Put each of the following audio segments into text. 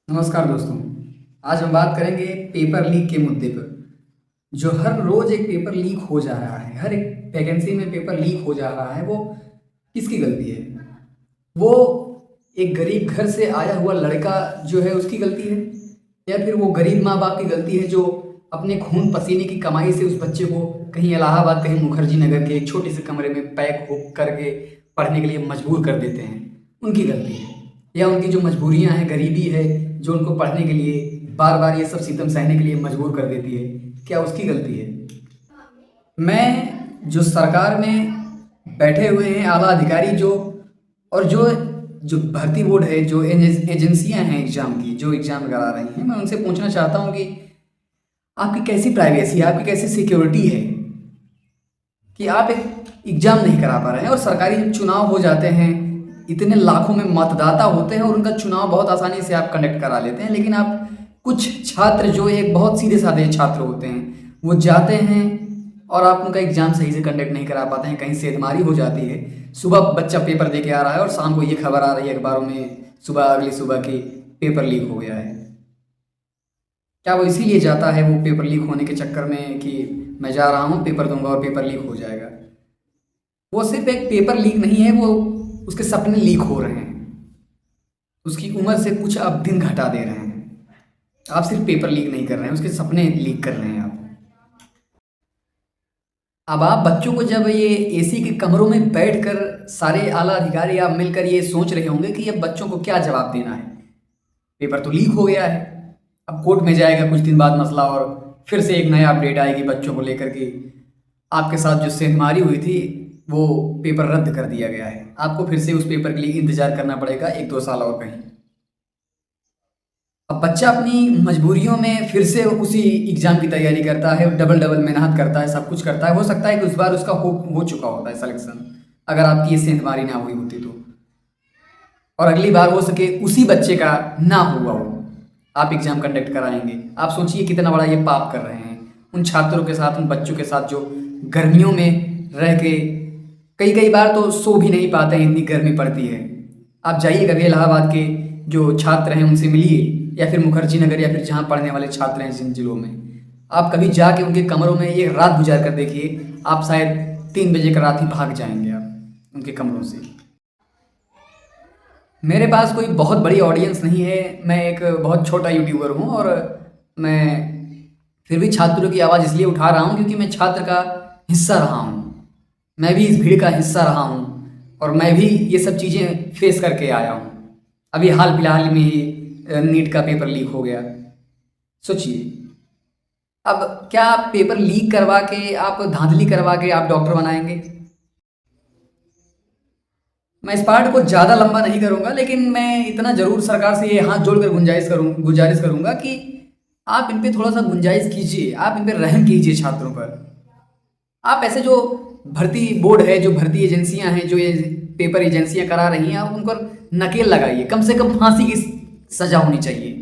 नमस्कार दोस्तों। आज हम बात करेंगे पेपर लीक के मुद्दे पर। जो हर रोज एक पेपर लीक हो जा रहा है, हर एक वैकेंसी में पेपर लीक हो जा रहा है, वो किसकी गलती है? वो एक गरीब घर से आया हुआ लड़का जो है उसकी गलती है, या फिर वो गरीब माँ बाप की गलती है जो अपने खून पसीने की कमाई से उस बच्चे को कहीं इलाहाबाद, कहीं मुखर्जी नगर के एक छोटे से कमरे में पैक हो करके पढ़ने के लिए मजबूर कर देते हैं, उनकी गलती है? या उनकी जो मजबूरियां हैं, गरीबी है जो उनको पढ़ने के लिए बार बार ये सब सितम सहने के लिए मजबूर कर देती है, क्या उसकी गलती है? मैं जो सरकार में बैठे हुए हैं आला अधिकारी जो, और जो जो भर्ती बोर्ड है, जो एजेंसियां हैं एग्ज़ाम की, जो एग्ज़ाम करा रही हैं, मैं उनसे पूछना चाहता हूं कि आपकी कैसी प्राइवेसी है, आपकी कैसी सिक्योरिटी है कि आप एक एग्ज़ाम नहीं करा पा रहे हैं? और सरकारी जब चुनाव हो जाते हैं, इतने लाखों में मतदाता होते हैं और उनका चुनाव बहुत आसानी से आप कंडक्ट करा लेते हैं, लेकिन आप कुछ छात्र जो एक बहुत सीधे साधे छात्र होते हैं, वो जाते हैं और आप उनका एग्ज़ाम सही से कंडक्ट नहीं करा पाते हैं। कहीं सेधमारी हो जाती है, सुबह बच्चा पेपर दे के आ रहा है और शाम को ये खबर आ रही है अखबारों में, सुबह अगली सुबह की पेपर लीक हो गया है। क्या वो इसीलिए जाता है, वो पेपर लीक होने के चक्कर में, कि मैं जा रहा हूँ पेपर दूंगा और पेपर लीक हो जाएगा? वो सिर्फ एक पेपर लीक नहीं है, वो उसके सपने लीक हो रहे हैं। उसकी उम्र से कुछ आप दिन घटा दे रहे हैं। आप सिर्फ पेपर लीक नहीं कर रहे हैं, उसके सपने लीक कर रहे हैं आप। अब आप बच्चों को जब ये एसी के कमरों में बैठकर सारे आला अधिकारी आप मिलकर ये सोच रहे होंगे कि अब बच्चों को क्या जवाब देना है, पेपर तो लीक हो गया है, अब कोर्ट में जाएगा कुछ दिन बाद मसला और फिर से एक नया अपडेट आएगी बच्चों को लेकर के आपके साथ जो सेंधमारी हुई थी वो पेपर रद्द कर दिया गया है, आपको फिर से उस पेपर के लिए इंतजार करना पड़ेगा 1-2 साल और कहीं। अब बच्चा अपनी मजबूरियों में फिर से उसी एग्ज़ाम की तैयारी करता है, डबल डबल मेहनत करता है, सब कुछ करता है। हो सकता है कि उस बार उसका हो चुका होता है सिलेक्शन, अगर आपकी ये सेंधमारी ना हुई होती तो, और अगली बार हो सके उसी बच्चे का ना हुआ हो, आप एग्ज़ाम कंडक्ट कराएंगे। आप सोचिए कितना बड़ा ये पाप कर रहे हैं उन छात्रों के साथ, उन बच्चों के साथ जो गर्मियों में रह के कई कई बार तो सो भी नहीं पाते हैं, इतनी गर्मी पड़ती है। आप जाइए कभी इलाहाबाद के जो छात्र हैं उनसे मिलिए, या फिर मुखर्जी नगर, या फिर जहाँ पढ़ने वाले छात्र हैं जिन जिलों में, आप कभी जाके उनके कमरों में एक रात गुजार कर देखिए, आप शायद 3 बजे का रात ही भाग जाएंगे आप उनके कमरों से। मेरे पास कोई बहुत बड़ी ऑडियंस नहीं है, मैं एक बहुत छोटा यूट्यूबर हूँ, और मैं फिर भी छात्रों की आवाज़ इसलिए उठा रहा हूँ क्योंकि मैं छात्र का हिस्सा रहा हूँ, मैं भी इस भीड़ का हिस्सा रहा हूँ, और मैं भी ये सब चीज़ें फेस करके आया हूँ। अभी हाल फिलहाल में ही नीट का पेपर लीक हो गया। सोचिए, अब क्या आप पेपर लीक करवा के, आप धांधली करवा के आप डॉक्टर बनाएंगे? मैं इस पार्ट को ज़्यादा लंबा नहीं करूँगा, लेकिन मैं इतना ज़रूर सरकार से ये हाथ जोड़कर गुजारिश करूँगा कि आप इन पे थोड़ा सा गुंजाइश कीजिए, आप इन पे रहम कीजिए छात्रों पर। आप ऐसे जो भर्ती बोर्ड है, जो भर्ती एजेंसियां हैं, जो ये पेपर एजेंसियां करा रही हैं, आप उन पर नकेल लगाइए। कम से कम फांसी की सजा होनी चाहिए,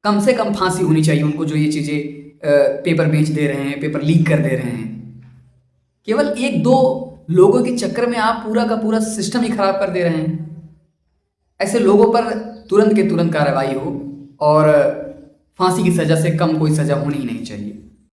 कम से कम फांसी होनी चाहिए उनको, जो ये चीज़ें पेपर बेच दे रहे हैं, पेपर लीक कर दे रहे हैं। केवल 1-2 लोगों के चक्कर में आप पूरा का पूरा सिस्टम ही खराब कर दे रहे हैं। ऐसे लोगों पर तुरंत के तुरंत कार्रवाई हो, और फांसी की सज़ा से कम कोई सज़ा होनी ही नहीं चाहिए।